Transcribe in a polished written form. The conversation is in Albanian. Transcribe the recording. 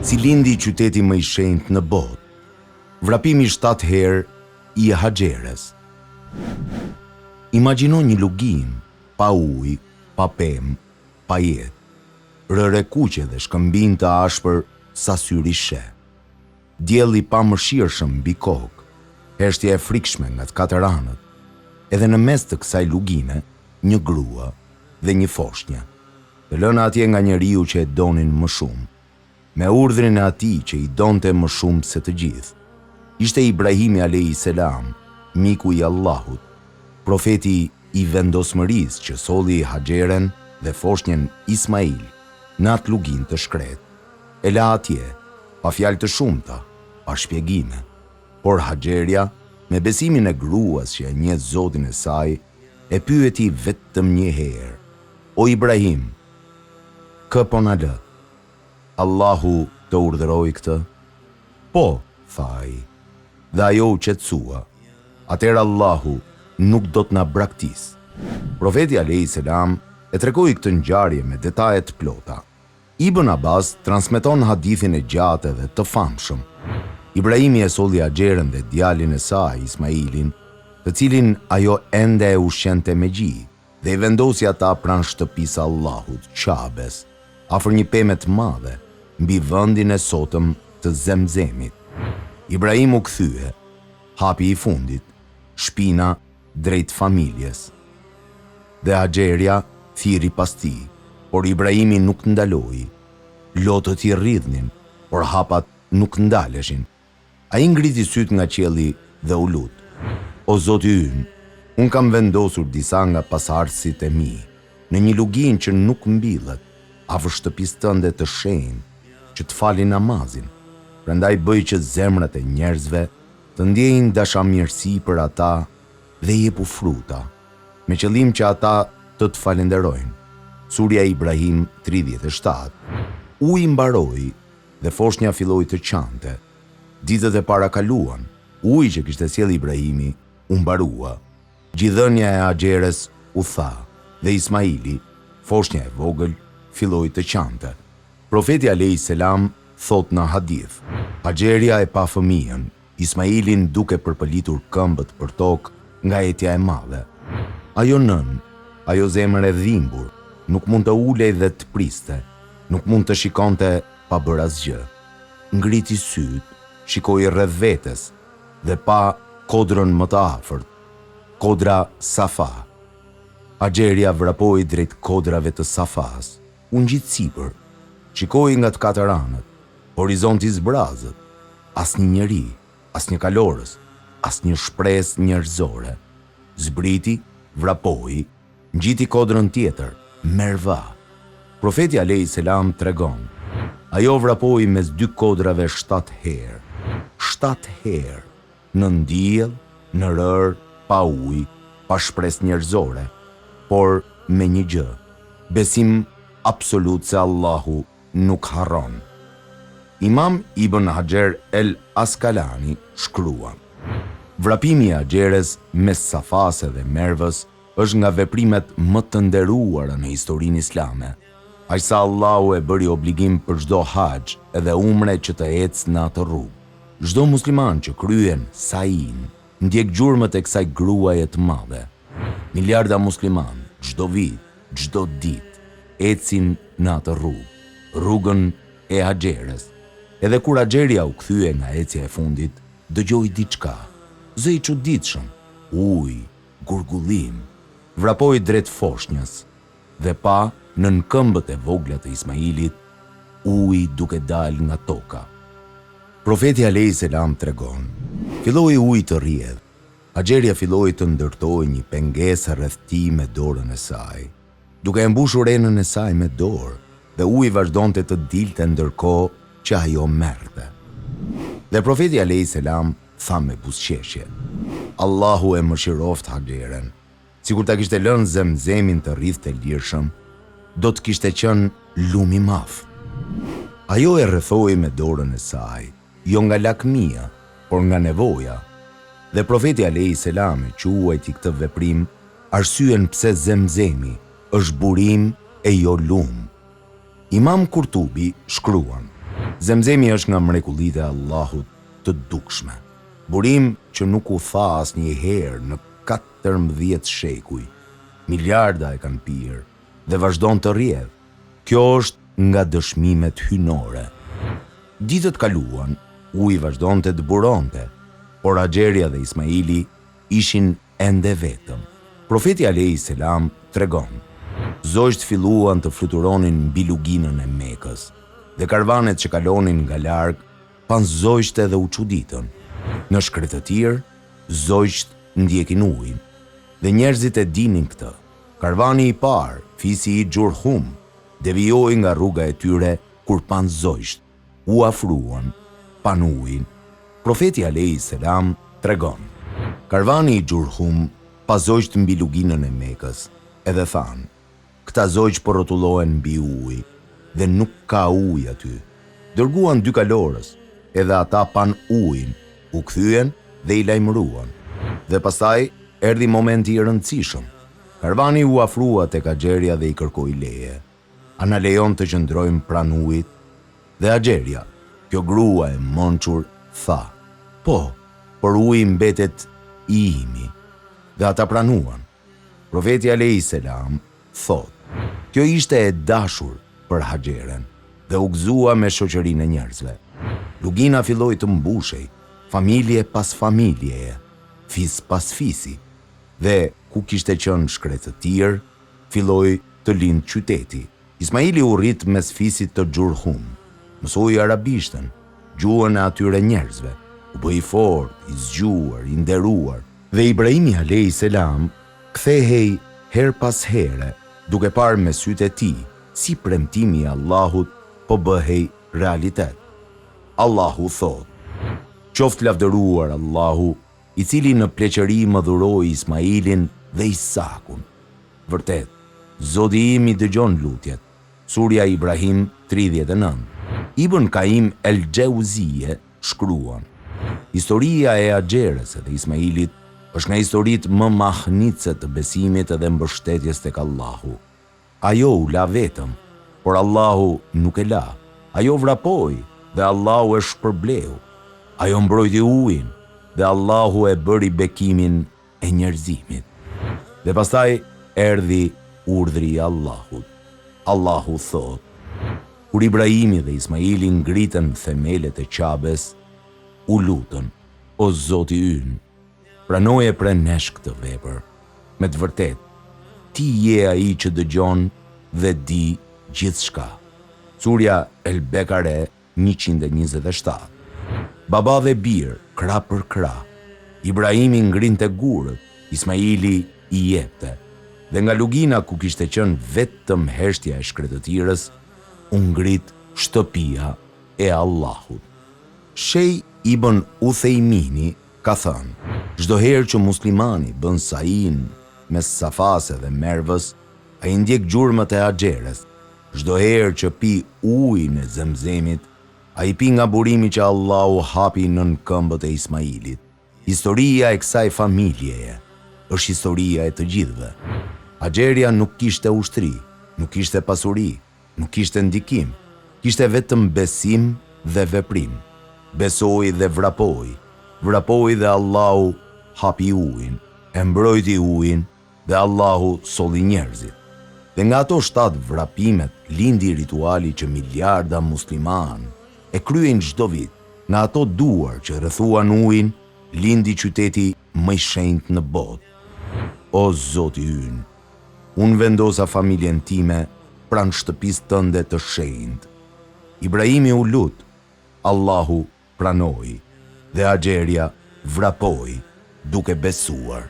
si lindi qyteti më i shenjtë në botë. Vrapimi 7 herë i Haxherës. Imagjino një lugim, pa ujë, pa pemë, pa jetë, rëre kuqe dhe shkëmbin të ashpër sa syri she. Dielli pa mëshirshëm mbi kokë, heshtja e frikshme nga të katër anët, edhe në mes të kësaj lugime, një grua dhe një foshnjë, të lënë atje nga njeriu që e donin më shumë, me urdhrin e atij që i donte më shumë se të gjithë. Ishte Ibrahimi alayhis salam, miku i Allahut, profeti i vendosmërisë që solli Haxherën dhe foshnjën Ismail në atë lugin të shkret. E la atje, pa fjalë të shumta, pa shpjegime, por Haxherja, me besimin e gruas që e njeh Zotin e saj, e pyeti vetëm një herë: "O Ibrahim, kë po na lë? Allahu të urdhëroi këtë?" "Po," tha ai, dhe ajo u qetësua. "Atëherë Allahu nuk do të na braktis." Profeti alayhis salam e tregoi këtë ngjarje me detaje të plota. Ibn Abbas transmeton hadithin e gjatë dhe të famshëm. Ibrahimi e solli Haxherën dhe djalin e saj, Ismailin, të cilin ajo ende e ushqente me gjë, dhe i vendosi ata pranë shtëpisë Allahut, Qabes, afër një peme të madhe, mbi vendin e sotëm të Zemzemit. Ibrahim u kthye, hapi i fundit, shpina drejt familjes. Dhe Haxherja thiri pas tij, por Ibrahimi nuk ndaloi. Lotët i rridhnin, por hapat nuk ndaleshin. Ai ngriti syt nga qielli dhe u lut: "O Zoti ynë, unë kam vendosur disa nga pasardhësit e mi në një lugin që nuk mbillet, afër shtëpisë tënde të shenjtë, që të falin namazin. Prandaj bëj që zemrat e njerëzve të ndjejnë dashamirësi për ata dhe jepu fruta, me qëllim që ata të falenderojnë." Surja Ibrahim 37. Uji mbaroi dhe foshnja filloi të qante. Ditët e para kaluan, uji që kishte sjellë Ibrahimi u mbarua. Gjithënia e Haxherës u tha, dhe Ismaili, foshnja e vogël, filloi të qante. Profeti alayhis salam thot në hadith: Haxherja e pa fëmijën, Ismailin duke përpëlitur këmbët për tokë nga etja e madhe. Ajo nën, ajo zemër e dhimbur, nuk mund të ulej dhe të priste, nuk mund të shikonte pa bërë asgjë. Ngriti syt, shikoi rreth vetes dhe pa kodrën më të afërt, kodra Safa. Haxherja vrapoi drejt kodrave të Safas, u ngjit sipër, shikoi nga të katër anët, horizonti zbrazët, asnjë njeri, asnjë kalorës, asnjë shpresë njerëzore. Zbriti, vrapoi, ngjiti kodrën tjetër, Merva. Profeti alayhis salam tregon: ajo vrapoi mes dy kodrave 7 herë. 7 herë, në diell, në rër, pa ujë, pa shpresë njerëzore, por me një gjë: besim absolut se Allahu nuk harron. Imam Ibn Hajar el Askalani shkruan: vrapimi i Haxherës mes Safase dhe Mervës është nga veprimet më të nderuara në historinë islame. Aq sa Allahu e bëri obligim për çdo haxh edhe umre që të ecë në atë rrugë. Çdo musliman që kryen sain ndjek gjurmët e kësaj gruaje të madhe. Miliarda musliman çdo vit, çdo ditë ecin në atë rrugë, rrugën e Haxherës. Edhe kur Haxherja u kthye nga ecja e fundit, dëgjoi diçka, zë i çuditshëm, ujë, gurgullim. Vrapoi drejt foshnjës dhe pa nën këmbët e vogla të Ismailit uji duke dalë nga toka. Profeti alayhis salam tregon: filloi uji të rrjedh. Haxherja filloi të ndërtoi një pengesë rreth tij me dorën e saj, duke e mbushur enën e saj me dorë, dhe uji vazhdonte të dilte ndërkohë që ajo merrte. Dhe profeti alayhis salam tha me buzëqeshje: Allahu e mëshiroft Haxherën. Sikur ta kishte lënë Zemzemin të rrithte lirshëm, do të kishte qenë lum i madh. Ajo e rrethoi me dorën e saj, jo nga lakmia, por nga nevoja. Dhe profeti alayhis salam e quajti këtë veprim arsyen pse Zemzemi është burim e jo lum. Imam Kurtubi shkruan: Zemzemi është nga mrekullitë e Allahut të dukshme. Burim që nuk u tha asnjëherë në 14 shekuj. Miliarda e kanë pirë dhe vazhdon të rrjedhë. Kjo është nga dëshmimet hyjnore. Ditët kaluan, uji vazhdonte të buronte, por Haxheria dhe Ismaili ishin ende vetëm. Profeti alayhis salam tregon: zogjt filluan të fluturonin mbi luginën e Mekës, dhe karvanet që kalonin nga larg pan zogjt edhe u çuditën. Në shkret të tjerë, zogjt ndjekin ujin, dhe njerëzit e dinin këtë. Karvani i parë, fisi i Xhurhum, devijoi nga rruga e tyre kur pan zogjt, u afruan, pan ujin. Profeti alayhis salam tregon: karvani i Xhurhum pa zogjt mbi luginën e Mekës, edhe thanë: këta zogjt po rrotullohen mbi ujë dhe nuk ka ujë aty. Dërguan 2 kalorës, edhe ata pan ujin, u kthyen dhe i lajmëruan. Dhe pastaj erdhi momenti i rëndësishëm. Karvani u afrua tek Haxheria dhe i kërkoi leje. A na lejon të qëndrojmë pranë ujit? Dhe Haxheria, kjo grua e monçur, tha: po, por uji mbetet i imi. Dhe ata pranuan. Profeti alayhis salam thot: kjo ishte e dashur për Haxheren dhe u gëzua me shoqërinë e njerëzve. Lugina filloi të mbushej, familje pas familjeje, fis pas fisi, dhe ku kishte qenë shkret të tjerë, filloi të lind qyteti. Ismaili u rrit mes fisit të Xhurhum, mësoi arabishtën, gjuhën e atyre njerëzve, u bë i fortë, i zgjuar, i nderuar, dhe Ibrahimi alayhis salam kthehej her pas here, duke parë me sytë e tij si premtimi i Allahut po bëhej realitet. Allahu thot: qoftë lavdëruar Allahu, i cili në pleqëri më dhuroi Ismailin dhe Isakun. Vërtet, Zoti im i dëgjon lutjet. Surja Ibrahim 39. Ibn Qayyim el-Jauziye shkruan: historia e Haxherës dhe Ismailit është nga historitë më mahnitse të besimit dhe mbështetjes tek Allahu. Ajo u la vetëm, por Allahu nuk e la. Ajo vrapoi dhe Allahu e shpërbleu. Ajo mbrojti ujin dhe Allahu e bëri bekimin e njerëzimit. Dhe pastaj erdhi urdhri i Allahut. Allahu thot: kur Ibrahimi dhe Ismaili ngritën themelet e Qabes, u lutën: o Zoti ynë, pranoje pre nesh këtë vepër. Me të vërtet, ti je ai që dëgjon dhe di gjithçka. Surja El-Bekare 127. Baba dhe bir, krah për krah. Ibrahimi ngrinte gurët, Ismaili i jepte. Dhe nga lugina ku kishte qenë vetëm heshtja e shkretëtirës, u ngrit shtëpia e Allahut. Shej Ibn Uthejmini ka thënë: çdo herë që muslimani bën sain mes Safase dhe Mervës, ai ndjek gjurmët e Haxherës. Çdo herë që pi ujin e Zemzemit, ai pi nga burimi që Allahu hapi nën këmbët e Ismailit. Historia e kësaj familjeje është historia e të gjithëve. Haxheria nuk kishte ushtri, nuk kishte pasuri, nuk kishte ndikim, kishte vetëm besim dhe veprim. Besoi dhe vrapoi. Vrapoi dhe Allahu hapi ujin, e mbrojti ujin dhe Allahu solli njerëzit. Dhe nga ato 7 vrapimet lindi rituali që miliarda musliman e kryen çdo vit. Nga ato duar që rrethuan ujin, lindi qyteti më i shenjtë në botë. O Zoti ynë, unë vendosa familjen time pranë shtëpisë tënde të shenjtë. Ibrahimi u lut, Allahu pranoi, dhe Haxheria vrapoi duke besuar.